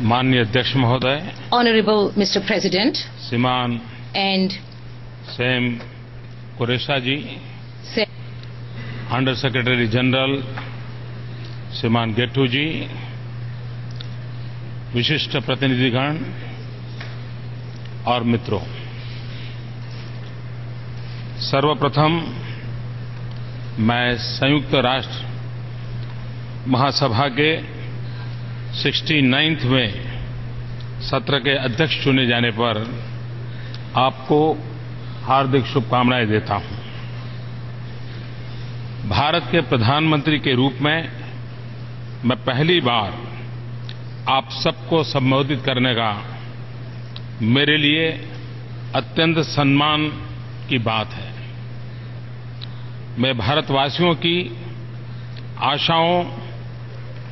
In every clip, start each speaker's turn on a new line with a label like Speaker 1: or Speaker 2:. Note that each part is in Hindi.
Speaker 1: माननीय अध्यक्ष महोदय,
Speaker 2: Honorable Mr. President
Speaker 1: श्रीमान
Speaker 2: and
Speaker 1: Sam Qureshi ji, under secretary general श्रीमान गेट्टू जी, विशिष्ट प्रतिनिधिगण और मित्रों, सर्वप्रथम मैं संयुक्त राष्ट्र महासभा के 69वें सत्र के अध्यक्ष चुने जाने पर आपको हार्दिक शुभकामनाएं देता हूं। भारत के प्रधानमंत्री के रूप में मैं पहली बार आप सबको संबोधित करने का मेरे लिए अत्यंत सम्मान की बात है। मैं भारतवासियों की आशाओं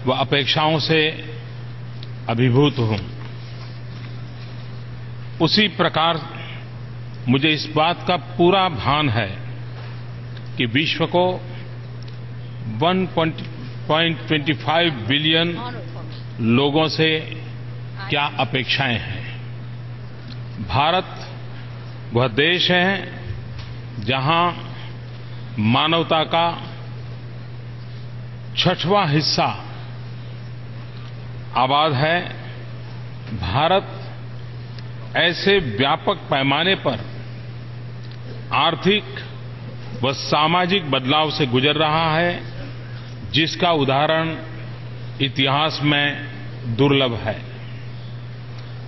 Speaker 1: व अपेक्षाओं से अभिभूत हूं। उसी प्रकार मुझे इस बात का पूरा भान है कि विश्व को 1.25 बिलियन लोगों से क्या अपेक्षाएं हैं। भारत वह देश है जहां मानवता का 6वां हिस्सा आबाद है। भारत ऐसे व्यापक पैमाने पर आर्थिक व सामाजिक बदलाव से गुजर रहा है जिसका उदाहरण इतिहास में दुर्लभ है।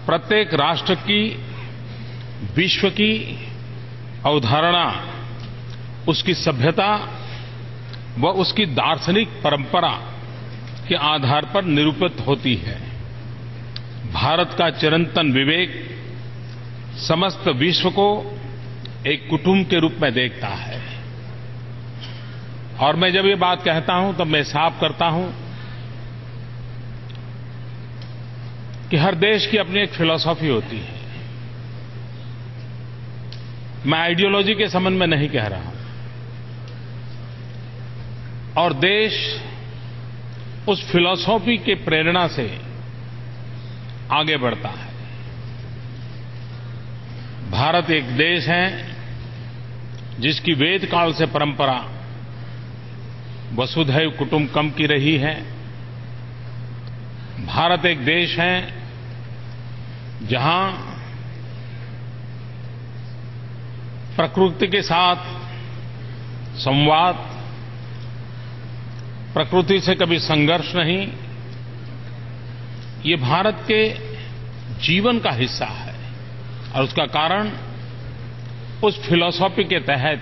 Speaker 1: प्रत्येक राष्ट्र की विश्व की अवधारणा उसकी सभ्यता व उसकी दार्शनिक परंपरा के आधार पर निरूपित होती है। भारत का चिरंतन विवेक समस्त विश्व को एक कुटुंब के रूप में देखता है। और मैं जब ये बात कहता हूं तब मैं साफ करता हूं कि हर देश की अपनी एक फिलॉसफी होती है। मैं आइडियोलॉजी के संबंध में नहीं कह रहा हूं। और देश उस फिलॉसफी के प्रेरणा से आगे बढ़ता है। भारत एक देश है जिसकी वेद काल से परंपरा वसुधैव कुटुंबकम की रही है। भारत एक देश है जहां प्रकृति के साथ संवाद, प्रकृति से कभी संघर्ष नहीं, ये भारत के जीवन का हिस्सा है। और उसका कारण उस फिलॉसफी के तहत,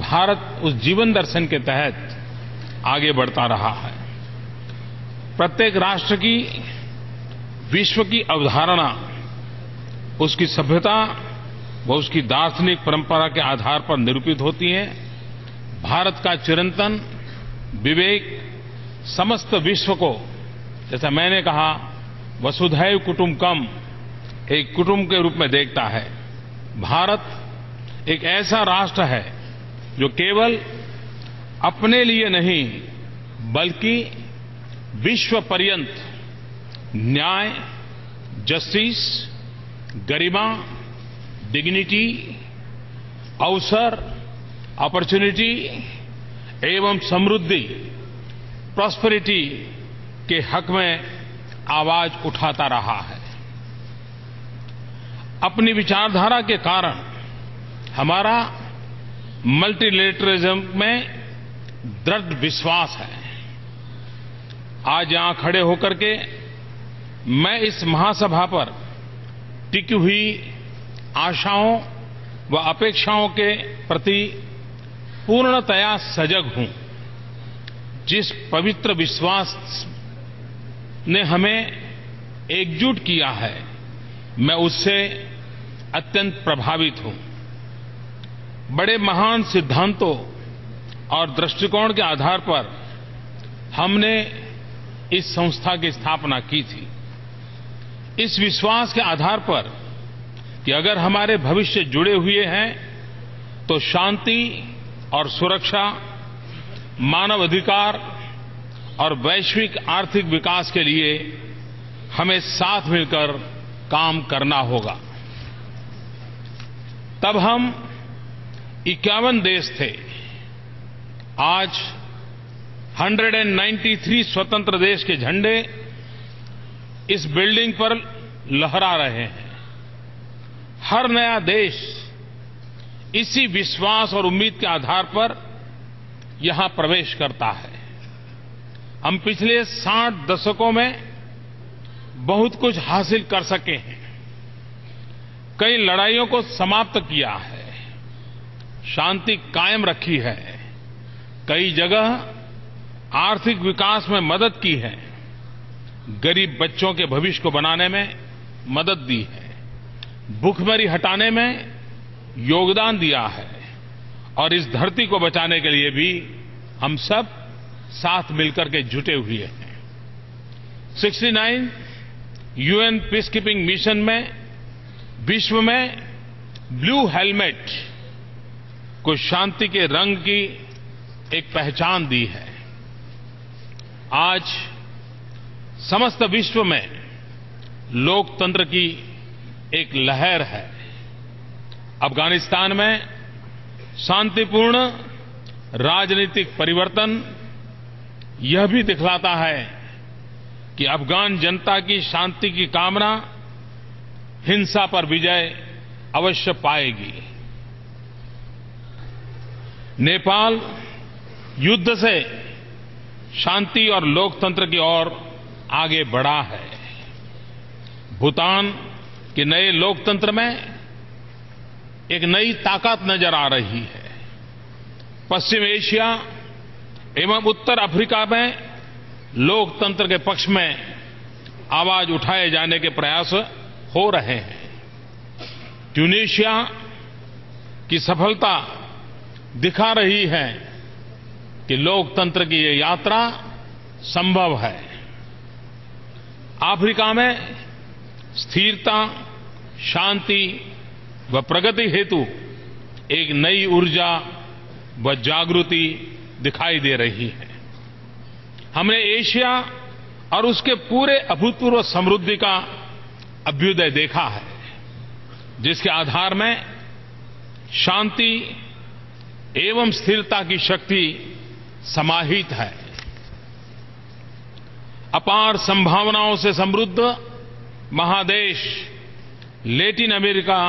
Speaker 1: भारत उस जीवन दर्शन के तहत आगे बढ़ता रहा है। प्रत्येक राष्ट्र की विश्व की अवधारणा उसकी सभ्यता व उसकी दार्शनिक परंपरा के आधार पर निरूपित होती है। भारत का चिरंतन विवेक समस्त विश्व को, जैसा मैंने कहा, वसुधैव कुटुंबकम, एक कुटुंब के रूप में देखता है। भारत एक ऐसा राष्ट्र है जो केवल अपने लिए नहीं बल्कि विश्व पर्यंत न्याय, जस्टिस, गरिमा, डिग्निटी, अवसर, अपॉर्चुनिटी एवं समृद्धि, प्रॉस्पेरिटी के हक में आवाज उठाता रहा है। अपनी विचारधारा के कारण हमारा मल्टीलेटरलिज्म में दृढ़ विश्वास है। आज यहां खड़े होकर के मैं इस महासभा पर टिकी हुई आशाओं व अपेक्षाओं के प्रति पूर्णतया सजग हूं। जिस पवित्र विश्वास ने हमें एकजुट किया है, मैं उससे अत्यंत प्रभावित हूं। बड़े महान सिद्धांतों और दृष्टिकोण के आधार पर हमने इस संस्था की स्थापना की थी। इस विश्वास के आधार पर कि अगर हमारे भविष्य जुड़े हुए हैं तो शांति और सुरक्षा, मानव अधिकार और वैश्विक आर्थिक विकास के लिए हमें साथ मिलकर काम करना होगा। तब हम 51 देश थे। आज 193 स्वतंत्र देश के झंडे इस बिल्डिंग पर लहरा रहे हैं। हर नया देश इसी विश्वास और उम्मीद के आधार पर यहां प्रवेश करता है। हम पिछले 60 दशकों में बहुत कुछ हासिल कर सके हैं। कई लड़ाइयों को समाप्त किया है, शांति कायम रखी है, कई जगह आर्थिक विकास में मदद की है, गरीब बच्चों के भविष्य को बनाने में मदद दी है, भूखमरी हटाने में योगदान दिया है और इस धरती को बचाने के लिए भी हम सब साथ मिलकर के जुटे हुए हैं। 69 यूएन पीस कीपिंग मिशन में विश्व में ब्लू हेलमेट को शांति के रंग की एक पहचान दी है। आज समस्त विश्व में लोकतंत्र की एक लहर है। अफगानिस्तान में शांतिपूर्ण राजनीतिक परिवर्तन यह भी दिखलाता है कि अफगान जनता की शांति की कामना हिंसा पर विजय अवश्य पाएगी। नेपाल युद्ध से शांति और लोकतंत्र की ओर आगे बढ़ा है। भूटान के नए लोकतंत्र में एक नई ताकत नजर आ रही है। पश्चिम एशिया एवं उत्तर अफ्रीका में लोकतंत्र के पक्ष में आवाज उठाए जाने के प्रयास हो रहे हैं। ट्यूनीशिया की सफलता दिखा रही है कि लोकतंत्र की ये यात्रा संभव है। अफ्रीका में स्थिरता, शांति व प्रगति हेतु एक नई ऊर्जा व जागृति दिखाई दे रही है। हमने एशिया और उसके पूरे अभूतपूर्व समृद्धि का अभ्युदय देखा है, जिसके आधार में शांति एवं स्थिरता की शक्ति समाहित है। अपार संभावनाओं से समृद्ध महादेश लैटिन अमेरिका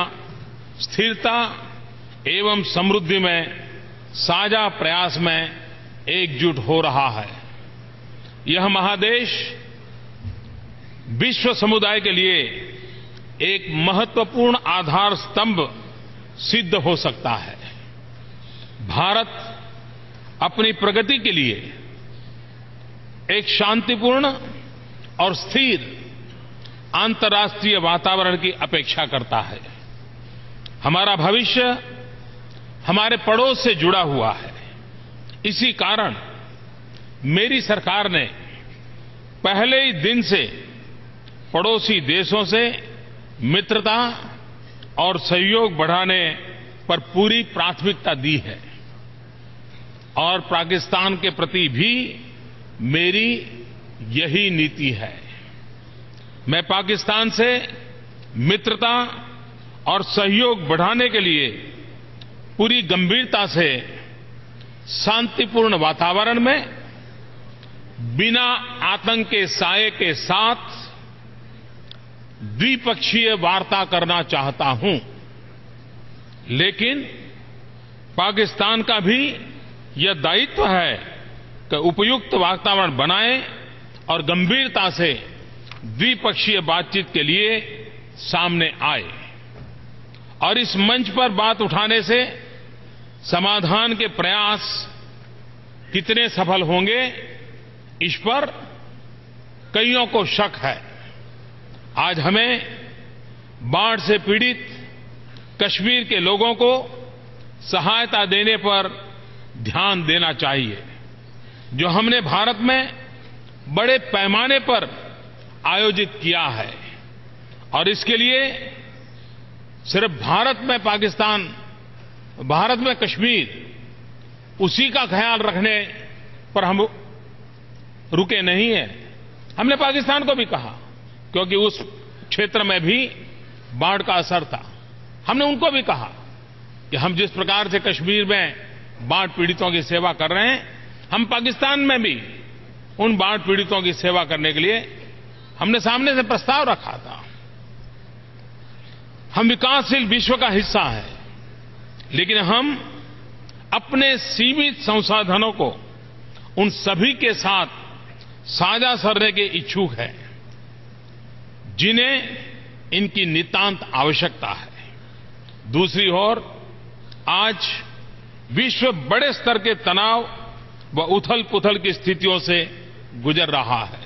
Speaker 1: स्थिरता एवं समृद्धि में साझा प्रयास में एकजुट हो रहा है। यह महादेश विश्व समुदाय के लिए एक महत्वपूर्ण आधार स्तंभ सिद्ध हो सकता है। भारत अपनी प्रगति के लिए एक शांतिपूर्ण और स्थिर अंतर्राष्ट्रीय वातावरण की अपेक्षा करता है। हमारा भविष्य हमारे पड़ोस से जुड़ा हुआ है। इसी कारण मेरी सरकार ने पहले ही दिन से पड़ोसी देशों से मित्रता और सहयोग बढ़ाने पर पूरी प्राथमिकता दी है और पाकिस्तान के प्रति भी मेरी यही नीति है। मैं पाकिस्तान से मित्रता और सहयोग बढ़ाने के लिए पूरी गंभीरता से शांतिपूर्ण वातावरण में बिना आतंक के साये के साथ द्विपक्षीय वार्ता करना चाहता हूं, लेकिन पाकिस्तान का भी यह दायित्व है कि उपयुक्त वातावरण बनाए और गंभीरता से द्विपक्षीय बातचीत के लिए सामने आए और इस मंच पर बात उठाने से समाधान के प्रयास कितने सफल होंगे, इस पर कईयों को शक है। आज हमें बाढ़ से पीड़ित कश्मीर के लोगों को सहायता देने पर ध्यान देना चाहिए, जो हमने भारत में बड़े पैमाने पर आयोजित किया है और इसके लिए सिर्फ भारत में कश्मीर उसी का ख्याल रखने पर हम रुके नहीं हैं। हमने पाकिस्तान को भी कहा क्योंकि उस क्षेत्र में भी बाढ़ का असर था। हमने उनको भी कहा कि हम जिस प्रकार से कश्मीर में बाढ़ पीड़ितों की सेवा कर रहे हैं, हम पाकिस्तान में भी उन बाढ़ पीड़ितों की सेवा करने के लिए हमने सामने से प्रस्ताव रखा था। हम विकासशील विश्व का हिस्सा हैं, लेकिन हम अपने सीमित संसाधनों को उन सभी के साथ साझा करने के इच्छुक हैं जिन्हें इनकी नितांत आवश्यकता है। दूसरी ओर आज विश्व बड़े स्तर के तनाव व उथल-पुथल की स्थितियों से गुजर रहा है।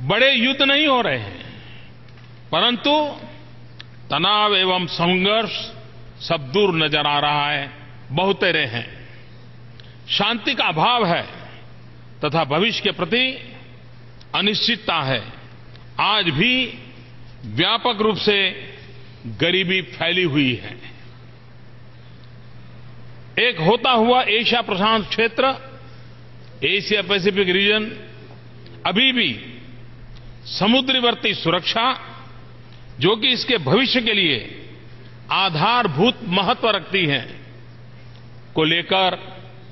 Speaker 1: बड़े युद्ध नहीं हो रहे हैं, परंतु तनाव एवं संघर्ष सब दूर नजर आ रहा है, बहुतेरे हैं। शांति का अभाव है तथा भविष्य के प्रति अनिश्चितता है। आज भी व्यापक रूप से गरीबी फैली हुई है। एक होता हुआ एशिया प्रशांत क्षेत्र, एशिया पैसिफिक रीजन अभी भी समुद्रवर्ती सुरक्षा, जो कि इसके भविष्य के लिए आधारभूत महत्व रखती है, को लेकर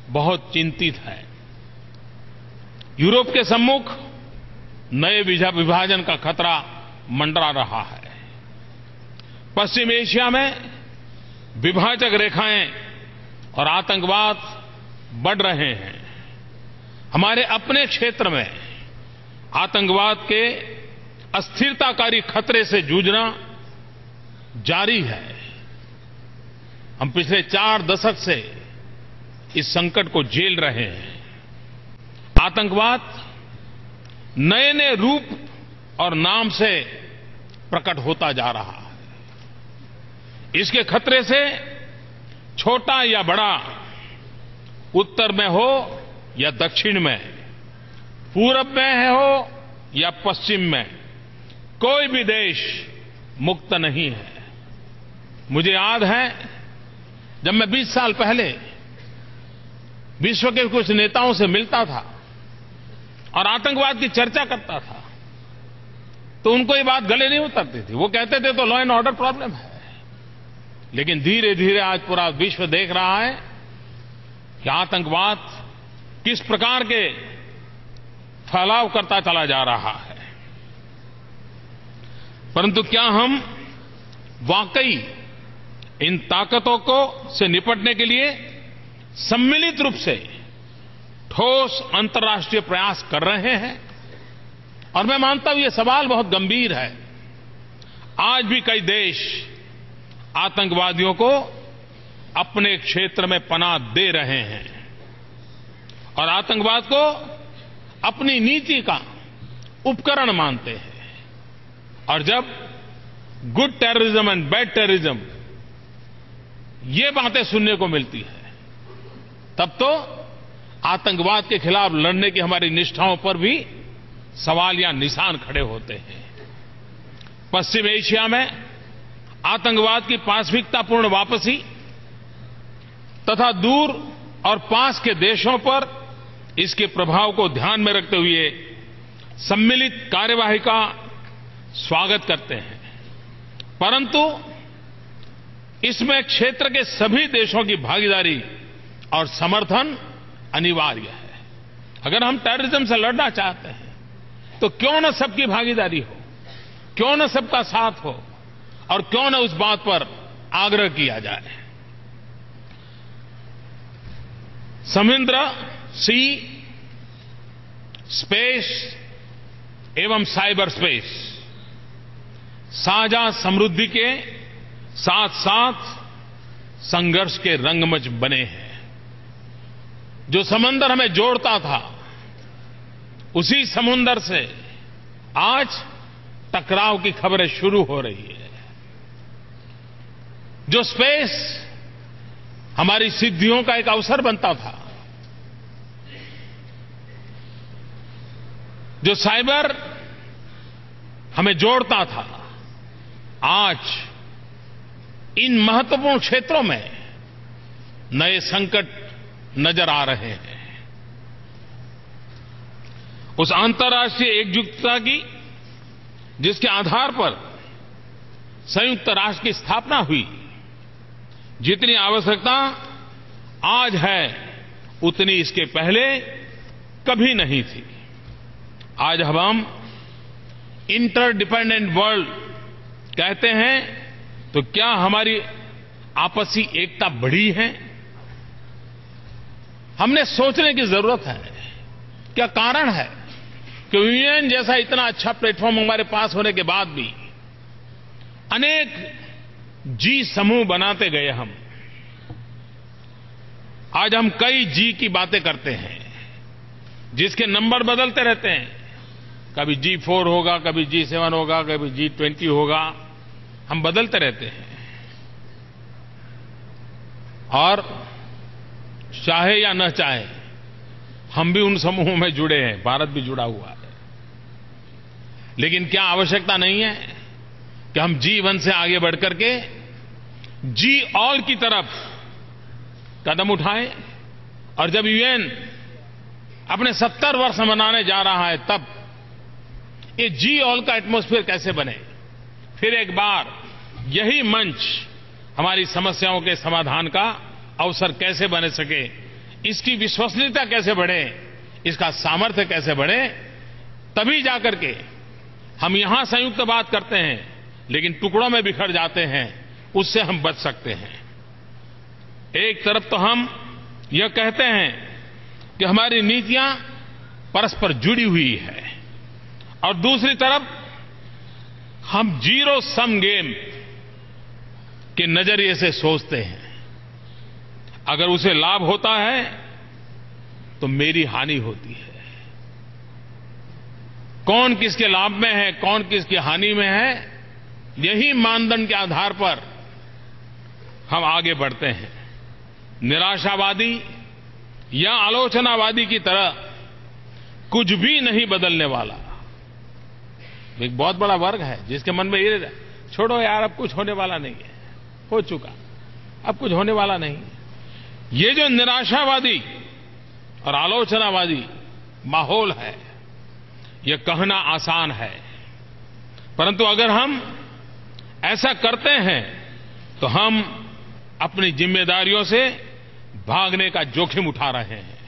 Speaker 1: बहुत चिंतित है। यूरोप के सम्मुख नए विभाजन का खतरा मंडरा रहा है। पश्चिम एशिया में विभाजक रेखाएं और आतंकवाद बढ़ रहे हैं। हमारे अपने क्षेत्र में आतंकवाद के अस्थिरताकारी खतरे से जूझना जारी है। हम पिछले 4 दशक से इस संकट को झेल रहे हैं। आतंकवाद नए नए रूप और नाम से प्रकट होता जा रहा है। इसके खतरे से छोटा या बड़ा, उत्तर में हो या दक्षिण में, पूरब में हो या पश्चिम में, कोई भी देश मुक्त नहीं है। मुझे याद है जब मैं 20 साल पहले विश्व के कुछ नेताओं से मिलता था और आतंकवाद की चर्चा करता था, तो उनको ये बात गले नहीं उतरती थी। वो कहते थे तो लॉ एंड ऑर्डर प्रॉब्लम है। लेकिन धीरे धीरे आज पूरा विश्व देख रहा है कि आतंकवाद किस प्रकार के फैलाव करता चला जा रहा है। परंतु क्या हम वाकई इन ताकतों को से निपटने के लिए सम्मिलित रूप से ठोस अंतर्राष्ट्रीय प्रयास कर रहे हैं? और मैं मानता हूं ये सवाल बहुत गंभीर है। आज भी कई देश आतंकवादियों को अपने क्षेत्र में पनाह दे रहे हैं और आतंकवाद को अपनी नीति का उपकरण मानते हैं। और जब good terrorism and bad terrorism ये बातें सुनने को मिलती है, तब तो आतंकवाद के खिलाफ लड़ने की हमारी निष्ठाओं पर भी सवाल या निशान खड़े होते हैं। पश्चिम एशिया में आतंकवाद की पाशविकतापूर्ण वापसी तथा दूर और पास के देशों पर इसके प्रभाव को ध्यान में रखते हुए सम्मिलित कार्यवाही का स्वागत करते हैं। परंतु इसमें क्षेत्र के सभी देशों की भागीदारी और समर्थन अनिवार्य है। अगर हम टेररिज्म से लड़ना चाहते हैं तो क्यों न सबकी भागीदारी हो, क्यों न सबका साथ हो और क्यों न उस बात पर आग्रह किया जाए। समुद्र, सी, स्पेस एवं साइबर स्पेस साझा समृद्धि के साथ साथ संघर्ष के रंगमंच बने हैं। जो समंदर हमें जोड़ता था, उसी समुद्र से आज टकराव की खबरें शुरू हो रही है। जो स्पेस हमारी सिद्धियों का एक अवसर बनता था, जो साइबर हमें जोड़ता था, आज इन महत्वपूर्ण क्षेत्रों में नए संकट नजर आ रहे हैं। उस अंतर्राष्ट्रीय एकजुटता की जिसके आधार पर संयुक्त राष्ट्र की स्थापना हुई, जितनी आवश्यकता आज है उतनी इसके पहले कभी नहीं थी। आज हम इंटरडिपेंडेंट वर्ल्ड कहते हैं तो क्या हमारी आपसी एकता बढ़ी है? हमने सोचने की जरूरत है, क्या कारण है कि यूएन जैसा इतना अच्छा प्लेटफॉर्म हमारे पास होने के बाद भी अनेक जी समूह बनाते गए हम। आज हम कई जी की बातें करते हैं, जिसके नंबर बदलते रहते हैं। कभी G4 होगा, कभी G7 होगा, कभी G20 होगा, हम बदलते रहते हैं। और चाहे या न चाहे हम भी उन समूहों में जुड़े हैं, भारत भी जुड़ा हुआ है। लेकिन क्या आवश्यकता नहीं है कि हम G1 से आगे बढ़कर के G-all की तरफ कदम उठाएं? और जब यूएन अपने 70 वर्ष मनाने जा रहा है, तब ये G-all का एटमॉस्फेयर कैसे बने? फिर एक बार यही मंच हमारी समस्याओं के समाधान का अवसर कैसे बन सके, इसकी विश्वसनीयता कैसे बढ़े, इसका सामर्थ्य कैसे बढ़े, तभी जाकर के हम यहां संयुक्त बात करते हैं, लेकिन टुकड़ों में बिखर जाते हैं, उससे हम बच सकते हैं। एक तरफ तो हम यह कहते हैं कि हमारी नीतियां परस्पर जुड़ी हुई है, और दूसरी तरफ हम जीरो सम गेम के नजरिए से सोचते हैं। अगर उसे लाभ होता है तो मेरी हानि होती है। कौन किसके लाभ में है, कौन किसकी हानि में है, यही मानदंड के आधार पर हम आगे बढ़ते हैं। निराशावादी या आलोचनावादी की तरह कुछ भी नहीं बदलने वाला। एक बहुत बड़ा वर्ग है जिसके मन में ये, छोड़ो यार, अब कुछ होने वाला नहीं है, हो चुका, अब कुछ होने वाला नहीं। ये जो निराशावादी और आलोचनावादी माहौल है, ये कहना आसान है, परंतु अगर हम ऐसा करते हैं तो हम अपनी जिम्मेदारियों से भागने का जोखिम उठा रहे हैं।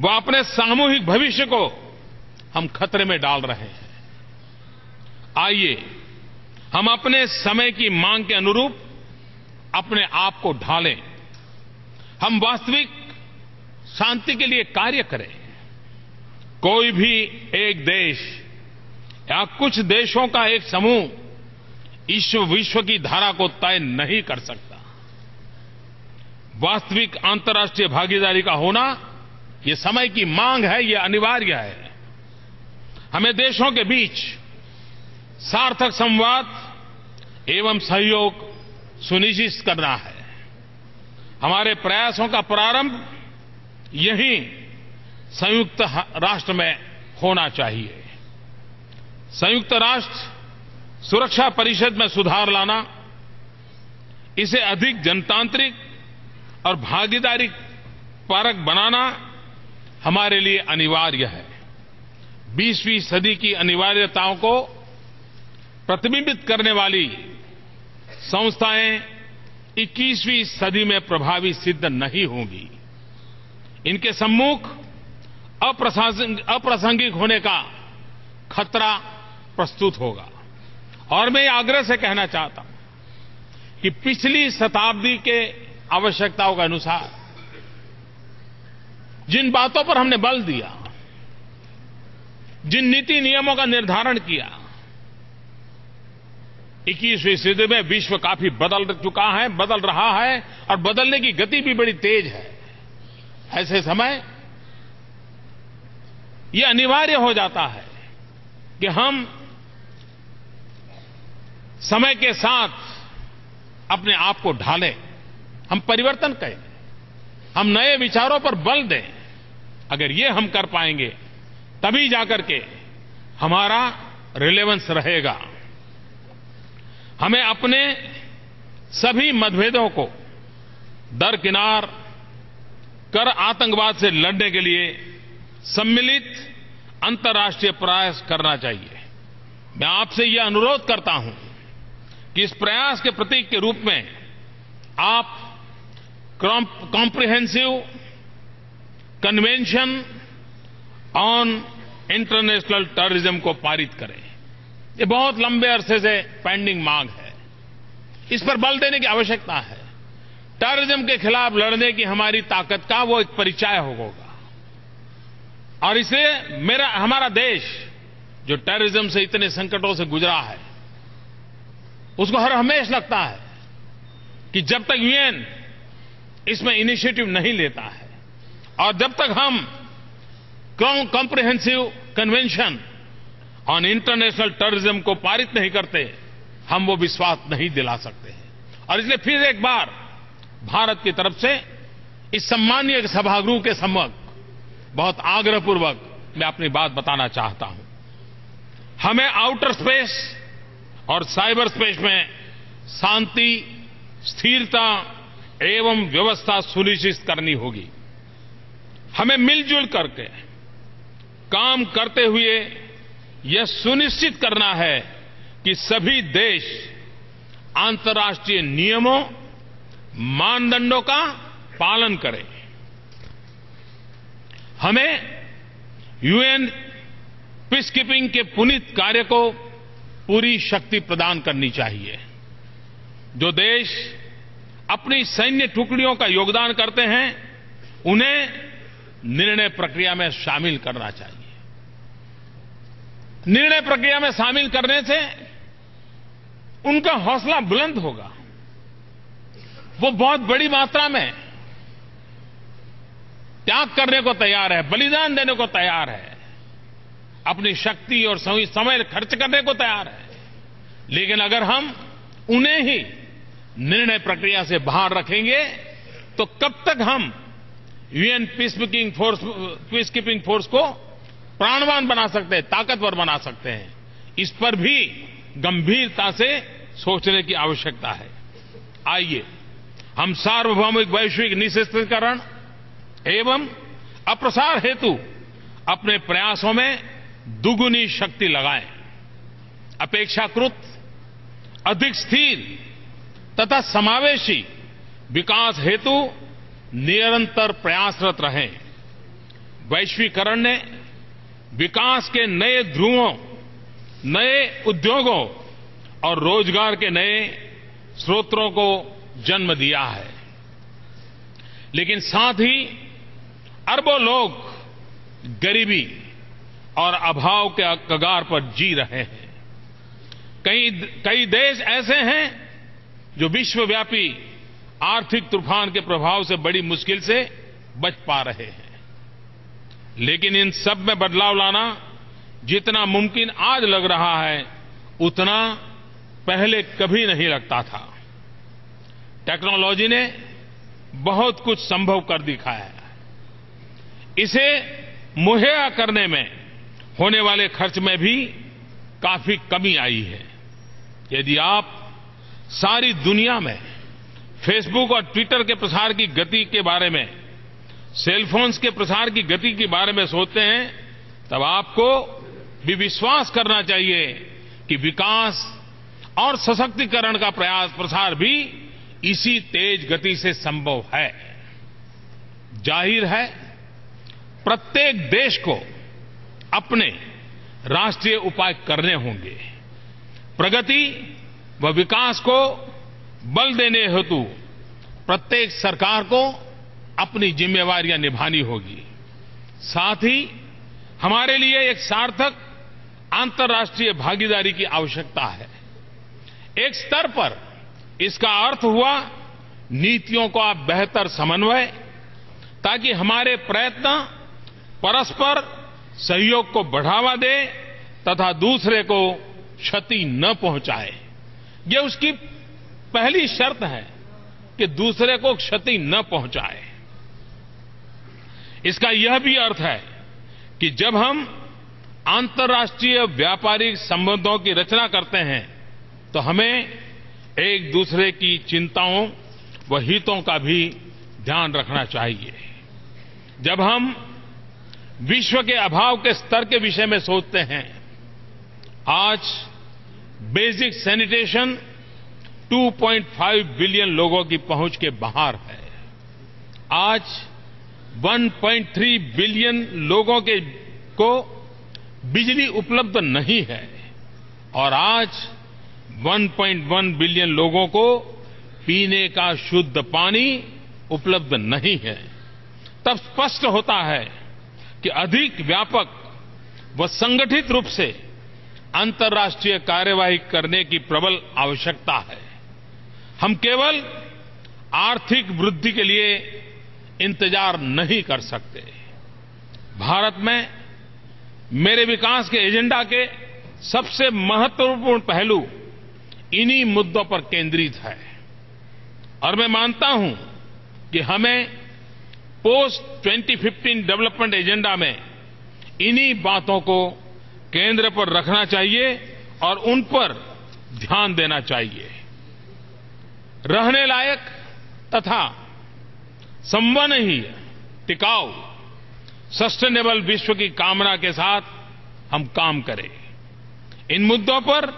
Speaker 1: वो अपने सामूहिक भविष्य को हम खतरे में डाल रहे हैं। आइए हम अपने समय की मांग के अनुरूप अपने आप को ढालें। हम वास्तविक शांति के लिए कार्य करें। कोई भी एक देश या कुछ देशों का एक समूह विश्व की धारा को तय नहीं कर सकता। वास्तविक अंतर्राष्ट्रीय भागीदारी का होना ये समय की मांग है, ये अनिवार्य है। हमें देशों के बीच सार्थक संवाद एवं सहयोग सुनिश्चित करना है। हमारे प्रयासों का प्रारंभ यहीं संयुक्त राष्ट्र में होना चाहिए। संयुक्त राष्ट्र सुरक्षा परिषद में सुधार लाना, इसे अधिक जनतांत्रिक और भागीदारी परक बनाना हमारे लिए अनिवार्य है। 20वीं सदी की अनिवार्यताओं को प्रतिबिंबित करने वाली संस्थाएं 21वीं सदी में प्रभावी सिद्ध नहीं होंगी। इनके सम्मुख अप्रासंगिक होने का खतरा प्रस्तुत होगा। और मैं आग्रह से कहना चाहता हूं कि पिछली शताब्दी के आवश्यकताओं के अनुसार जिन बातों पर हमने बल दिया, जिन नीति नियमों का निर्धारण किया, 21वीं सदी में विश्व काफी बदल चुका है, बदल रहा है, और बदलने की गति भी बड़ी तेज है। ऐसे समय ये अनिवार्य हो जाता है कि हम समय के साथ अपने आप को ढालें, हम परिवर्तन करें, हम नए विचारों पर बल दें। अगर ये हम कर पाएंगे तभी जाकर के हमारा रिलेवेंस रहेगा। हमें अपने सभी मतभेदों को दरकिनार कर आतंकवाद से लड़ने के लिए सम्मिलित अंतर्राष्ट्रीय प्रयास करना चाहिए। मैं आपसे यह अनुरोध करता हूं कि इस प्रयास के प्रतीक के रूप में आप comprehensive convention on international terrorism को पारित करें। ये बहुत लंबे अरसे से पेंडिंग मांग है। इस पर बल देने की आवश्यकता है। टेररिज्म के खिलाफ लड़ने की हमारी ताकत का वो एक परिचय होगा। और इसलिए हमारा देश जो टेररिज्म से इतने संकटों से गुजरा है, उसको हर हमेश लगता है कि जब तक यूएन इसमें इनिशिएटिव नहीं लेता है और जब तक हम comprehensive convention on international terrorism को पारित नहीं करते, हम वो विश्वास नहीं दिला सकते हैं। और इसलिए फिर एक बार भारत की तरफ से इस सम्मानीय सभागृह के सम्मुख बहुत आग्रहपूर्वक मैं अपनी बात बताना चाहता हूं। हमें आउटर स्पेस और साइबर स्पेस में शांति, स्थिरता एवं व्यवस्था सुनिश्चित करनी होगी। हमें मिलजुल करके काम करते हुए यह सुनिश्चित करना है कि सभी देश अंतर्राष्ट्रीय नियमों, मानदंडों का पालन करें। हमें यूएन पीसकीपिंग के पुनीत कार्य को पूरी शक्ति प्रदान करनी चाहिए। जो देश अपनी सैन्य टुकड़ियों का योगदान करते हैं, उन्हें निर्णय प्रक्रिया में शामिल करना चाहिए। निर्णय प्रक्रिया में शामिल करने से उनका हौसला बुलंद होगा। वो बहुत बड़ी मात्रा में त्याग करने को तैयार है, बलिदान देने को तैयार है, अपनी शक्ति और समय खर्च करने को तैयार है। लेकिन अगर हम उन्हें ही निर्णय प्रक्रिया से बाहर रखेंगे तो कब तक हम यूएन पीसकीपिंग फोर्स को प्राणवान बना सकते हैं, ताकतवर बना सकते हैं? इस पर भी गंभीरता से सोचने की आवश्यकता है। आइए हम सार्वभौमिक वैश्विक निःशस्त्रीकरण एवं अप्रसार हेतु अपने प्रयासों में दुगुनी शक्ति लगाएं। अपेक्षाकृत अधिक स्थिर तथा समावेशी विकास हेतु निरंतर प्रयासरत रहें। वैश्वीकरण ने विकास के नए ध्रुवों, नए उद्योगों और रोजगार के नए स्रोतों को जन्म दिया है। लेकिन साथ ही अरबों लोग गरीबी और अभाव के कगार पर जी रहे हैं। कई देश ऐसे हैं जो विश्वव्यापी आर्थिक तूफान के प्रभाव से बड़ी मुश्किल से बच पा रहे हैं। लेकिन इन सब में बदलाव लाना जितना मुमकिन आज लग रहा है, उतना पहले कभी नहीं लगता था। टेक्नोलॉजी ने बहुत कुछ संभव कर दिखाया है। इसे मुहैया करने में होने वाले खर्च में भी काफी कमी आई है। यदि आप सारी दुनिया में फेसबुक और ट्विटर के प्रसार की गति के बारे में, सेलफोन्स के प्रसार की गति के बारे में सोचते हैं, तब आपको भी विश्वास करना चाहिए कि विकास और सशक्तिकरण का प्रसार भी इसी तेज गति से संभव है। जाहिर है, प्रत्येक देश को अपने राष्ट्रीय उपाय करने होंगे। प्रगति व विकास को बल देने हेतु प्रत्येक सरकार को अपनी जिम्मेवारियां निभानी होगी। साथ ही हमारे लिए एक सार्थक अंतर्राष्ट्रीय भागीदारी की आवश्यकता है। एक स्तर पर इसका अर्थ हुआ नीतियों का बेहतर समन्वय, ताकि हमारे प्रयत्न परस्पर सहयोग को बढ़ावा दे तथा दूसरे को क्षति न पहुंचाए। ये उसकी पहली शर्त है कि दूसरे को क्षति न पहुंचाए। इसका यह भी अर्थ है कि जब हम अंतर्राष्ट्रीय व्यापारिक संबंधों की रचना करते हैं, तो हमें एक दूसरे की चिंताओं व हितों का भी ध्यान रखना चाहिए। जब हम विश्व के अभाव के स्तर के विषय में सोचते हैं, आज बेसिक सैनिटेशन 2.5 बिलियन लोगों की पहुंच के बाहर है। आज 1.3 बिलियन लोगों को बिजली उपलब्ध नहीं है और आज 1.1 बिलियन लोगों को पीने का शुद्ध पानी उपलब्ध नहीं है। तब स्पष्ट होता है कि अधिक व्यापक व संगठित रूप से अंतर्राष्ट्रीय कार्यवाही करने की प्रबल आवश्यकता है। हम केवल आर्थिक वृद्धि के लिए इंतजार नहीं कर सकते। भारत में मेरे विकास के एजेंडा के सबसे महत्वपूर्ण पहलू इन्हीं मुद्दों पर केंद्रित है और मैं मानता हूं कि हमें पोस्ट 2015 डेवलपमेंट एजेंडा में इन्हीं बातों को केंद्र पर रखना चाहिए और उन पर ध्यान देना चाहिए। रहने लायक तथा संवहनीय टिकाऊ सस्टेनेबल विश्व की कामना के साथ हम काम करें। इन मुद्दों पर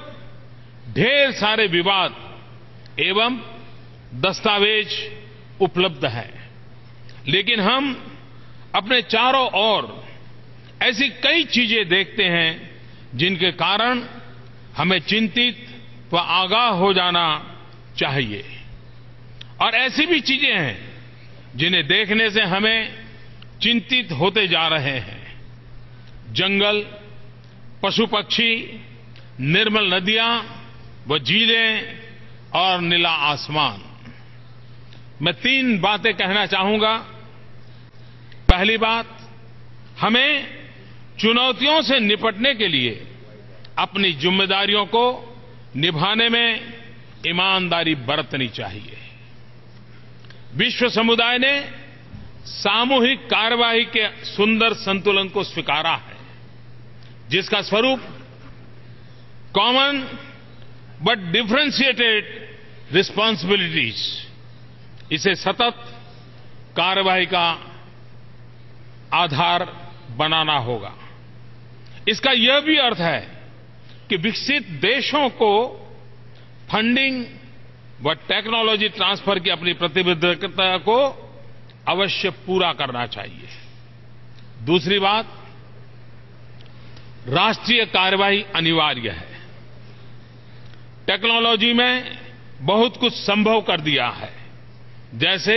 Speaker 1: ढेर सारे विवाद एवं दस्तावेज उपलब्ध हैं, लेकिन हम अपने चारों ओर ऐसी कई चीजें देखते हैं जिनके कारण हमें चिंतित व आगाह हो जाना चाहिए और ऐसी भी चीजें हैं जिन्हें देखने से हमें चिंतित होते जा रहे हैं। जंगल, पशु पक्षी, निर्मल नदियां व झीलें और नीला आसमान। मैं 3 बातें कहना चाहूंगा। पहली बात, हमें चुनौतियों से निपटने के लिए अपनी जिम्मेदारियों को निभाने में ईमानदारी बरतनी चाहिए। विश्व समुदाय ने सामूहिक कार्यवाही के सुंदर संतुलन को स्वीकारा है, जिसका स्वरूप कॉमन बट डिफरेंशिएटेड रिस्पांसिबिलिटीज, इसे सतत कार्यवाही का आधार बनाना होगा। इसका यह भी अर्थ है कि विकसित देशों को फंडिंग व टेक्नोलॉजी ट्रांसफर की अपनी प्रतिबद्धता को अवश्य पूरा करना चाहिए। दूसरी बात, राष्ट्रीय कार्यवाही अनिवार्य है। टेक्नोलॉजी में बहुत कुछ संभव कर दिया है, जैसे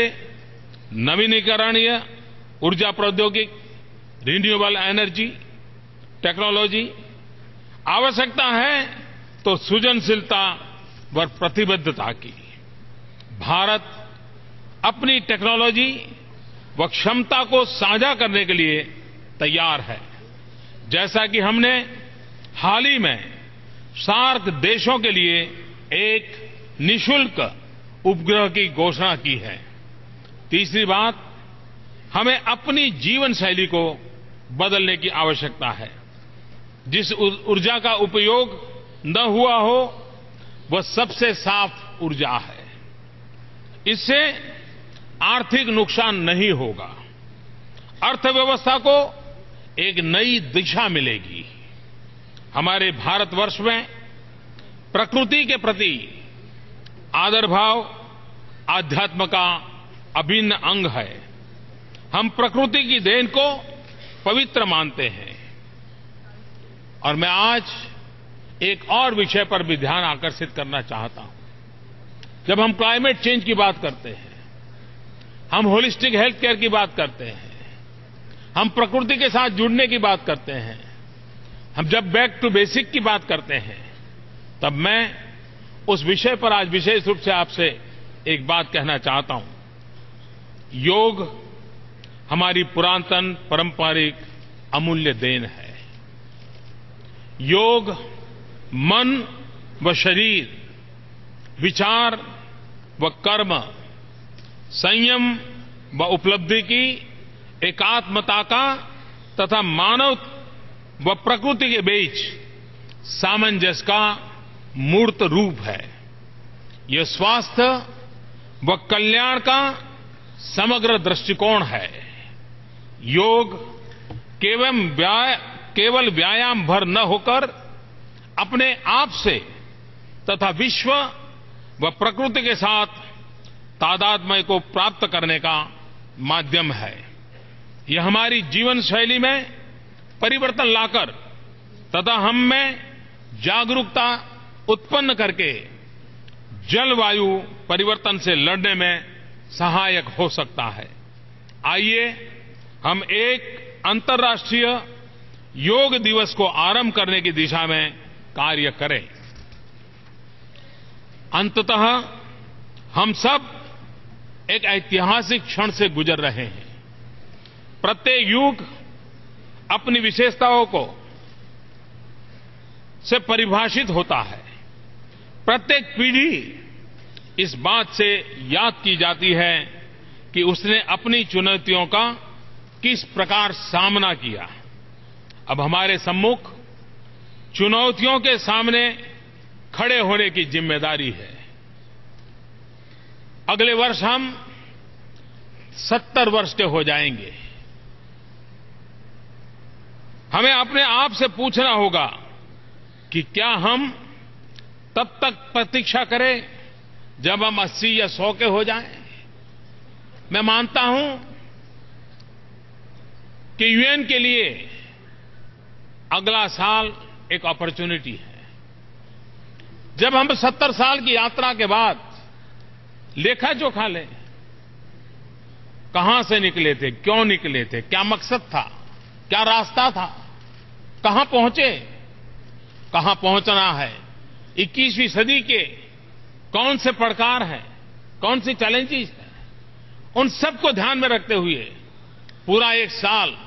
Speaker 1: नवीनीकरणीय ऊर्जा प्रौद्योगिकी, रिन्यूएबल एनर्जी टेक्नोलॉजी। आवश्यकता है तो सृजनशीलता व प्रतिबद्धता की। भारत अपनी टेक्नोलॉजी व क्षमता को साझा करने के लिए तैयार है, जैसा कि हमने हाल ही में सार्क देशों के लिए एक निःशुल्क उपग्रह की घोषणा की है। तीसरी बात, हमें अपनी जीवन शैली को बदलने की आवश्यकता है। जिस ऊर्जा का उपयोग न हुआ हो वह सबसे साफ ऊर्जा है। इससे आर्थिक नुकसान नहीं होगा, अर्थव्यवस्था को एक नई दिशा मिलेगी। हमारे भारतवर्ष में प्रकृति के प्रति आदर भाव आध्यात्म का अभिन्न अंग है। हम प्रकृति की देन को पवित्र मानते हैं। और मैं आज एक और विषय पर भी ध्यान आकर्षित करना चाहता हूं। जब हम क्लाइमेट चेंज की बात करते हैं, हम होलिस्टिक हेल्थ केयर की बात करते हैं, हम प्रकृति के साथ जुड़ने की बात करते हैं, हम जब बैक टू बेसिक की बात करते हैं, तब मैं उस विषय पर आज विशेष रूप से आपसे एक बात कहना चाहता हूं। योग हमारी पुरातन पारंपरिक अमूल्य देन है। योग मन व शरीर, विचार व कर्म, संयम व उपलब्धि की एकात्मता का तथा मानव व प्रकृति के बीच सामंजस्य का मूर्त रूप है। यह स्वास्थ्य व कल्याण का समग्र दृष्टिकोण है। योग केवल व्यायाम भर न होकर अपने आप से तथा विश्व व प्रकृति के साथ तादात्म्य को प्राप्त करने का माध्यम है। यह हमारी जीवन शैली में परिवर्तन लाकर तथा हम में जागरूकता उत्पन्न करके जलवायु परिवर्तन से लड़ने में सहायक हो सकता है। आइए हम एक अंतर्राष्ट्रीय योग दिवस को आरंभ करने की दिशा में कार्य करें। अंततः हम सब एक ऐतिहासिक क्षण से गुजर रहे हैं। प्रत्येक युग अपनी विशेषताओं को से परिभाषित होता है। प्रत्येक पीढ़ी इस बात से याद की जाती है कि उसने अपनी चुनौतियों का किस प्रकार सामना किया। अब हमारे सम्मुख चुनौतियों के सामने खड़े होने की जिम्मेदारी है। अगले वर्ष हम 70 वर्ष के हो जाएंगे। हमें अपने आप से पूछना होगा कि क्या हम तब तक प्रतीक्षा करें जब हम 80 या 100 के हो जाएं। मैं मानता हूं कि यूएन के लिए अगला साल एक अपॉर्चुनिटी है। जब हम 70 साल की यात्रा के बाद लेखा जोखा लें, कहां से निकले थे, क्यों निकले थे, क्या मकसद था, क्या रास्ता था, कहां पहुंचे, कहां पहुंचना है, 21वीं सदी के कौन से पड़कार हैं, कौन सी चैलेंजेस हैं, उन सबको ध्यान में रखते हुए पूरा एक साल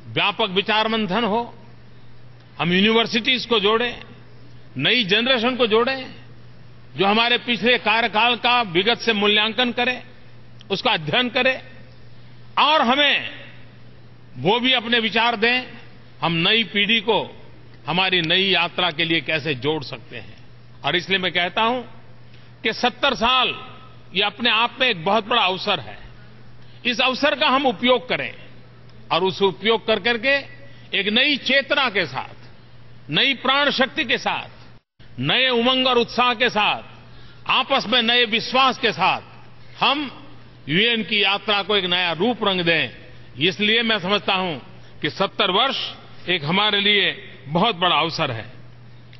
Speaker 1: व्यापक विचार मंथन हो। हम यूनिवर्सिटीज को जोड़ें, नई जनरेशन को जोड़ें, जो हमारे पिछले कार्यकाल का विगत से मूल्यांकन करे, उसका अध्ययन करे और हमें वो भी अपने विचार दें। हम नई पीढ़ी को हमारी नई यात्रा के लिए कैसे जोड़ सकते हैं। और इसलिए मैं कहता हूं कि 70 साल ये अपने आप में एक बहुत बड़ा अवसर है। इस अवसर का हम उपयोग करें और उस उपयोग कर करके एक नई चेतना के साथ, नई प्राण शक्ति के साथ, नए उमंग और उत्साह के साथ, आपस में नए विश्वास के साथ हम यूएन की यात्रा को एक नया रूप रंग दें। इसलिए मैं समझता हूं कि 70 वर्ष एक हमारे लिए बहुत बड़ा अवसर है।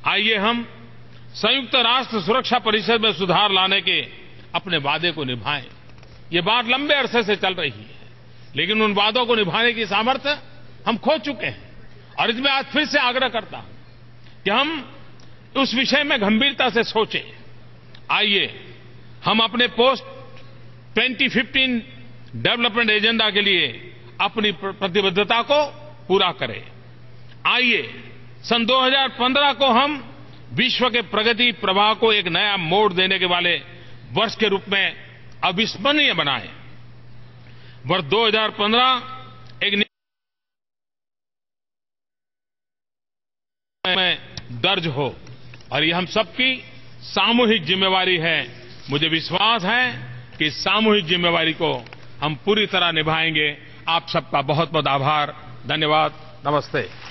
Speaker 1: आइए हम संयुक्त राष्ट्र सुरक्षा परिषद में सुधार लाने के अपने वादे को निभाएं। ये बात लंबे अरसे से चल रही है, लेकिन उन वादों को निभाने की सामर्थ्य हम खो चुके हैं। और इसमें आज फिर से आग्रह करता हूं कि हम उस विषय में गंभीरता से सोचें। आइए हम अपने पोस्ट 2015 डेवलपमेंट एजेंडा के लिए अपनी प्रतिबद्धता को पूरा करें। आइए सन 2015 को हम विश्व के प्रगति प्रवाह को एक नया मोड़ देने के वाले वर्ष के रूप में अविस्मरणीय बनाएं। वर्ष 2015 एक में दर्ज हो और ये हम सबकी सामूहिक जिम्मेवारी है। मुझे विश्वास है कि सामूहिक जिम्मेवारी को हम पूरी तरह निभाएंगे। आप सबका बहुत बहुत आभार, धन्यवाद, नमस्ते।